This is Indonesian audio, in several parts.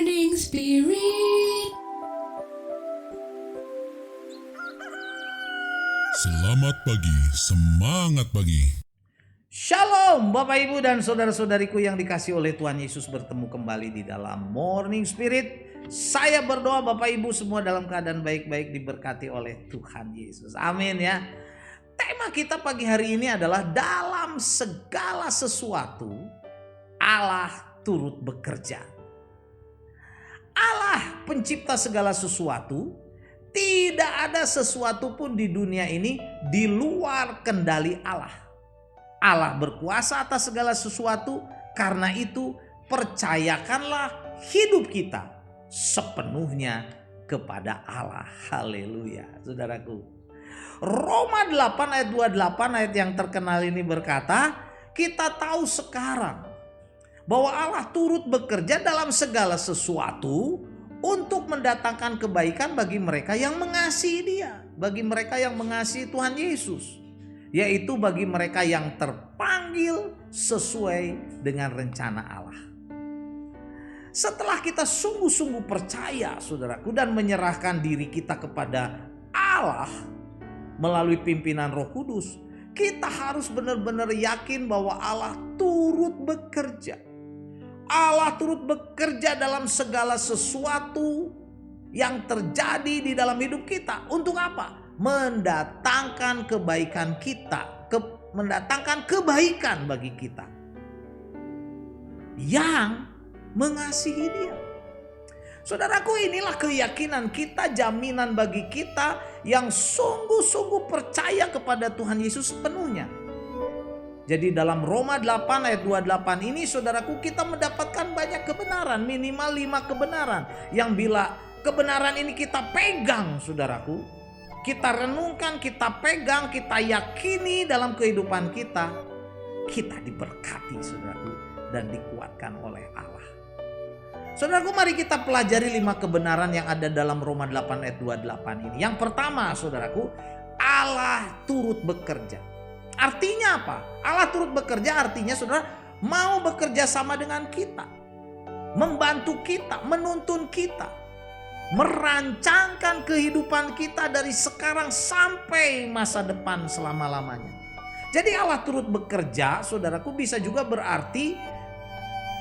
Morning Spirit. Selamat pagi, semangat pagi. Shalom Bapak Ibu dan saudara-saudariku yang dikasihi oleh Tuhan Yesus, bertemu kembali di dalam Morning Spirit. Saya berdoa Bapak Ibu semua dalam keadaan baik-baik, diberkati oleh Tuhan Yesus. Amin ya. Tema kita pagi hari ini adalah dalam segala sesuatu Allah turut bekerja. Allah pencipta segala sesuatu. Tidak ada sesuatu pun di dunia ini di luar kendali Allah. Allah berkuasa atas segala sesuatu, karena itu percayakanlah hidup kita sepenuhnya kepada Allah. Haleluya, saudaraku. Roma 8 ayat 28, ayat yang terkenal ini berkata, kita tahu sekarang bahwa Allah turut bekerja dalam segala sesuatu untuk mendatangkan kebaikan bagi mereka yang mengasihi Dia, bagi mereka yang mengasihi Tuhan Yesus, yaitu bagi mereka yang terpanggil sesuai dengan rencana Allah. Setelah kita sungguh-sungguh percaya, saudaraku, dan menyerahkan diri kita kepada Allah melalui pimpinan Roh Kudus, kita harus benar-benar yakin bahwa Allah turut bekerja. Allah turut bekerja dalam segala sesuatu yang terjadi di dalam hidup kita. Untuk apa? Mendatangkan kebaikan kita, mendatangkan kebaikan bagi kita yang mengasihi Dia. Saudaraku, inilah keyakinan kita, jaminan bagi kita yang sungguh-sungguh percaya kepada Tuhan Yesus sepenuhnya. Jadi dalam Roma 8 ayat 28 ini, saudaraku, kita mendapatkan banyak kebenaran, minimal 5 kebenaran. Yang bila kebenaran ini kita pegang, saudaraku, kita renungkan, kita pegang, kita yakini dalam kehidupan kita, kita diberkati, saudaraku, dan dikuatkan oleh Allah. Saudaraku, mari kita pelajari 5 kebenaran yang ada dalam Roma 8 ayat 28 ini. Yang pertama, saudaraku, Allah turut bekerja. Artinya apa? Allah turut bekerja artinya, saudara, mau bekerja sama dengan kita, membantu kita, menuntun kita, merancangkan kehidupan kita dari sekarang sampai masa depan selama-lamanya. Jadi Allah turut bekerja, saudaraku, bisa juga berarti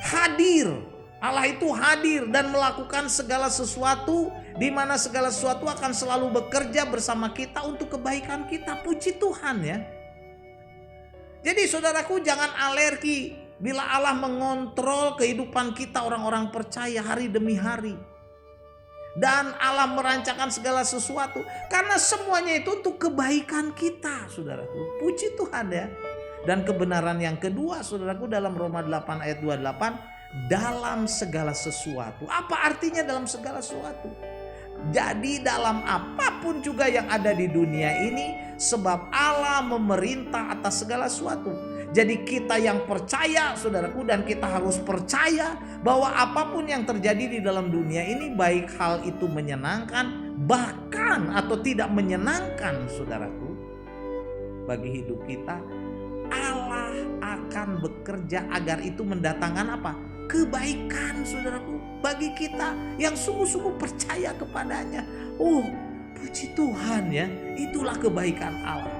hadir. Allah itu hadir dan melakukan segala sesuatu, di mana segala sesuatu akan selalu bekerja bersama kita untuk kebaikan kita. Puji Tuhan ya. Jadi saudaraku, jangan alergi bila Allah mengontrol kehidupan kita orang-orang percaya hari demi hari. Dan Allah merancangkan segala sesuatu, karena semuanya itu untuk kebaikan kita, saudaraku. Puji Tuhan ya. Dan kebenaran yang kedua, saudaraku, dalam Roma 8 ayat 28, dalam segala sesuatu. Apa artinya dalam segala sesuatu? Jadi dalam apapun juga yang ada di dunia ini, sebab Allah memerintah atas segala sesuatu. Jadi kita yang percaya, saudaraku, dan kita harus percaya bahwa apapun yang terjadi di dalam dunia ini, baik hal itu menyenangkan bahkan atau tidak menyenangkan, saudaraku, bagi hidup kita, Allah akan bekerja agar itu mendatangkan apa? Kebaikan, saudaraku, bagi kita yang sungguh-sungguh percaya kepadanya. Oh, puji Tuhan ya, itulah kebaikan Allah.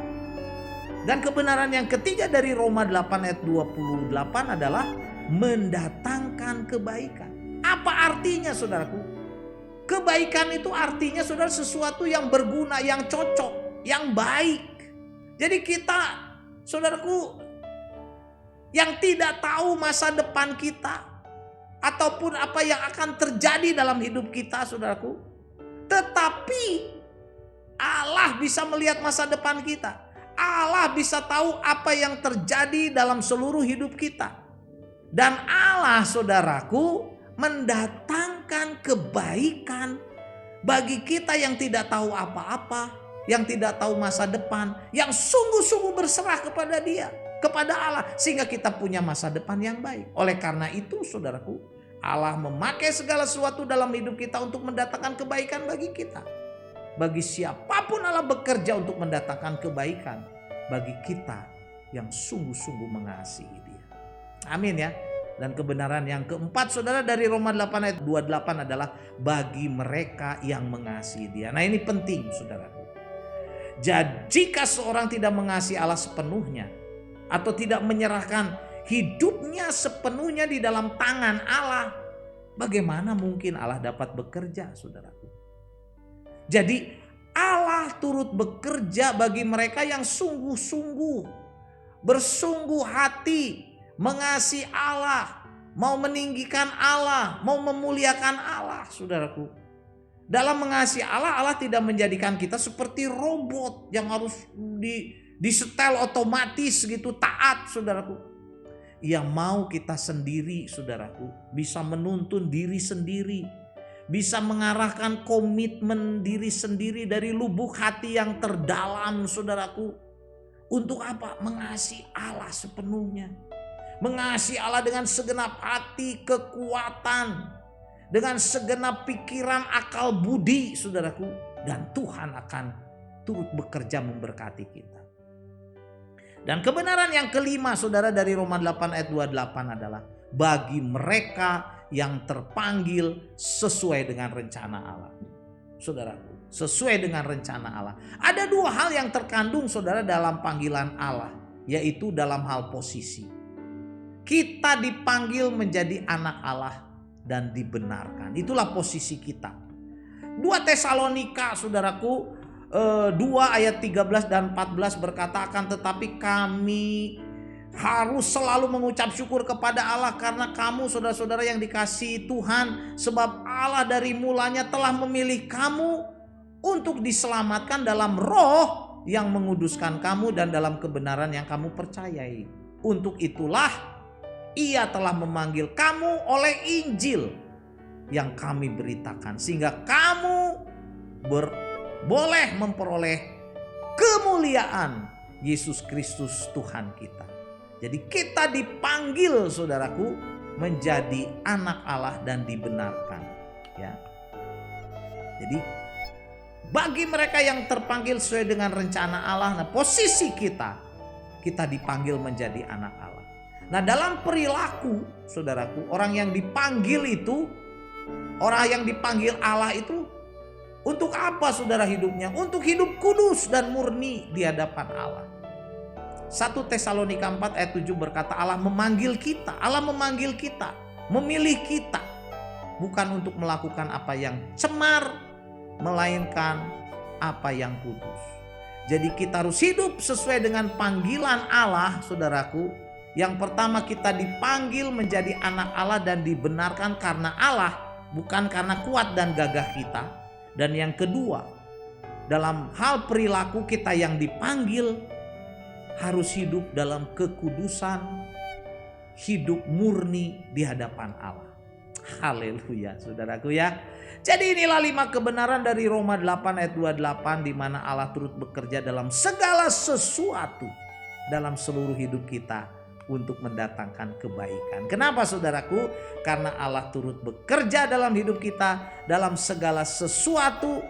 Dan kebenaran yang ketiga dari Roma 8 ayat 28 adalah mendatangkan kebaikan. Apa artinya, saudaraku? Kebaikan itu artinya, saudara, sesuatu yang berguna, yang cocok, yang baik. Jadi kita, saudaraku, yang tidak tahu masa depan kita ataupun apa yang akan terjadi dalam hidup kita, saudaraku, tetapi Allah bisa melihat masa depan kita. Allah bisa tahu apa yang terjadi dalam seluruh hidup kita. Dan Allah, saudaraku, mendatangkan kebaikan bagi kita yang tidak tahu apa-apa, yang tidak tahu masa depan, yang sungguh-sungguh berserah kepada Dia, kepada Allah, sehingga kita punya masa depan yang baik. Oleh karena itu, saudaraku, Allah memakai segala sesuatu dalam hidup kita untuk mendatangkan kebaikan bagi kita. Bagi siapapun Allah bekerja untuk mendatangkan kebaikan bagi kita yang sungguh-sungguh mengasihi Dia. Amin ya. Dan kebenaran yang keempat saudara dari Roma 8 ayat 28 adalah bagi mereka yang mengasihi Dia. Nah ini penting saudara. Jadi jika seorang tidak mengasihi Allah sepenuhnya atau tidak menyerahkan hidupnya sepenuhnya di dalam tangan Allah, bagaimana mungkin Allah dapat bekerja saudaraku? Jadi Allah turut bekerja bagi mereka yang sungguh-sungguh, bersungguh hati, mengasihi Allah, mau meninggikan Allah, mau memuliakan Allah, saudaraku. Dalam mengasihi Allah, Allah tidak menjadikan kita seperti robot yang harus disetel otomatis gitu, taat, saudaraku. Yang mau kita sendiri, saudaraku, bisa menuntun diri sendiri, bisa mengarahkan komitmen diri sendiri dari lubuk hati yang terdalam, saudaraku. Untuk apa? Mengasihi Allah sepenuhnya. Mengasihi Allah dengan segenap hati, kekuatan, dengan segenap pikiran, akal budi, saudaraku. Dan Tuhan akan turut bekerja memberkati kita. Dan kebenaran yang kelima saudara dari Roma 8 ayat 28 adalah bagi mereka yang terpanggil sesuai dengan rencana Allah. Saudaraku, sesuai dengan rencana Allah. Ada dua hal yang terkandung saudara dalam panggilan Allah, yaitu dalam hal posisi. Kita dipanggil menjadi anak Allah dan dibenarkan. Itulah posisi kita. 2 Tesalonika saudaraku 2 ayat 13 dan 14 berkata, akan tetapi kami harus selalu mengucap syukur kepada Allah karena kamu saudara-saudara yang dikasihi Tuhan, sebab Allah dari mulanya telah memilih kamu untuk diselamatkan dalam roh yang menguduskan kamu dan dalam kebenaran yang kamu percayai. Untuk itulah Ia telah memanggil kamu oleh Injil yang kami beritakan, sehingga kamu boleh memperoleh kemuliaan Yesus Kristus Tuhan kita. Jadi kita dipanggil saudaraku menjadi anak Allah dan dibenarkan, ya. Jadi bagi mereka yang terpanggil sesuai dengan rencana Allah, nah posisi kita dipanggil menjadi anak Allah. Nah dalam perilaku saudaraku, orang yang dipanggil itu, orang yang dipanggil Allah itu untuk apa saudara hidupnya? Untuk hidup kudus dan murni di hadapan Allah. 1 Tesalonika 4 ayat 7 berkata Allah memanggil kita, Allah memanggil kita, memilih kita. Bukan untuk melakukan apa yang cemar, melainkan apa yang kudus. Jadi kita harus hidup sesuai dengan panggilan Allah saudaraku. Yang pertama kita dipanggil menjadi anak Allah dan dibenarkan karena Allah, bukan karena kuat dan gagah kita. Dan yang kedua, dalam hal perilaku kita yang dipanggil harus hidup dalam kekudusan, hidup murni di hadapan Allah. Haleluya saudaraku ya. Jadi inilah 5 kebenaran dari Roma 8 ayat 28 di mana Allah turut bekerja dalam segala sesuatu dalam seluruh hidup kita untuk mendatangkan kebaikan. Kenapa saudaraku? Karena Allah turut bekerja dalam hidup kita dalam segala sesuatu.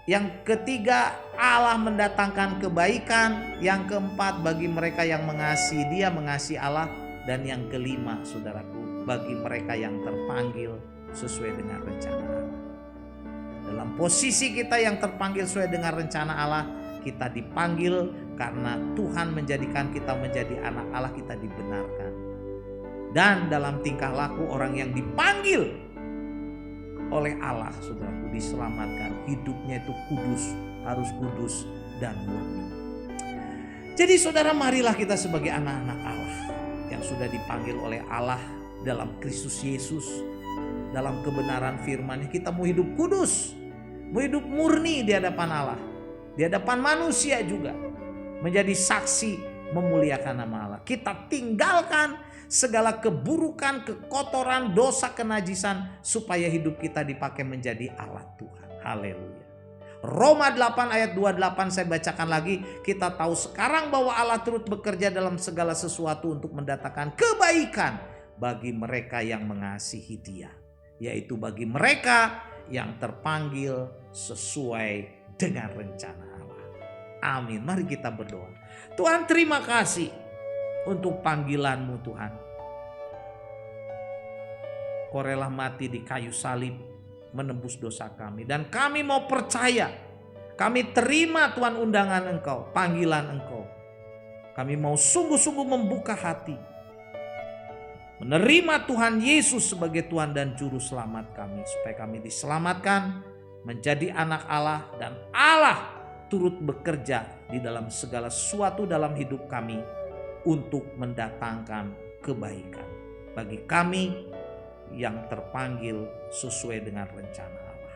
Yang ketiga, Allah mendatangkan kebaikan. Yang keempat, bagi mereka yang mengasihi Dia, mengasihi Allah. Dan yang kelima saudaraku, bagi mereka yang terpanggil sesuai dengan rencana Allah. Dalam posisi kita yang terpanggil sesuai dengan rencana Allah, kita dipanggil karena Tuhan menjadikan kita menjadi anak Allah, kita dibenarkan. Dan dalam tingkah laku orang yang dipanggil oleh Allah saudaraku diselamatkan. Hidupnya itu kudus, harus kudus dan murni. Jadi saudara, marilah kita sebagai anak-anak Allah yang sudah dipanggil oleh Allah dalam Kristus Yesus, dalam kebenaran firman-Nya, kita mau hidup kudus, mau hidup murni di hadapan Allah, di hadapan manusia juga, menjadi saksi memuliakan nama Allah. Kita tinggalkan segala keburukan, kekotoran, dosa, kenajisan, supaya hidup kita dipakai menjadi alat Tuhan. Haleluya. Roma 8 ayat 28 saya bacakan lagi. Kita tahu sekarang bahwa Allah turut bekerja dalam segala sesuatu untuk mendatangkan kebaikan bagi mereka yang mengasihi Dia, yaitu bagi mereka yang terpanggil sesuai dengan rencana Allah. Amin. Mari kita berdoa. Tuhan, terima kasih untuk panggilan-Mu Tuhan. Kau rela mati di kayu salib menembus dosa kami. Dan kami mau percaya, kami terima Tuhan undangan Engkau, panggilan Engkau. Kami mau sungguh-sungguh membuka hati, menerima Tuhan Yesus sebagai Tuhan dan Juru Selamat kami. Supaya kami diselamatkan, menjadi anak Allah, dan Allah turut bekerja di dalam segala sesuatu dalam hidup kami untuk mendatangkan kebaikan bagi kami yang terpanggil sesuai dengan rencana Allah.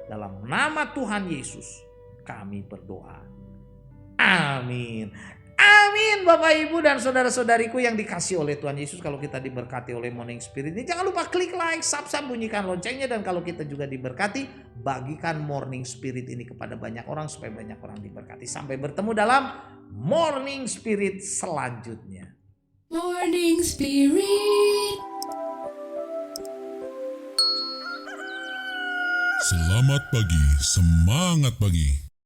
Dalam nama Tuhan Yesus kami berdoa. Amin. Amin Bapak Ibu dan saudara-saudariku yang dikasih oleh Tuhan Yesus. Kalau kita diberkati oleh Morning Spirit ini, jangan lupa klik like, subscribe, bunyikan loncengnya. Dan kalau kita juga diberkati, bagikan Morning Spirit ini kepada banyak orang supaya banyak orang diberkati. Sampai bertemu dalam Morning Spirit selanjutnya. Morning Spirit. Selamat pagi, semangat pagi.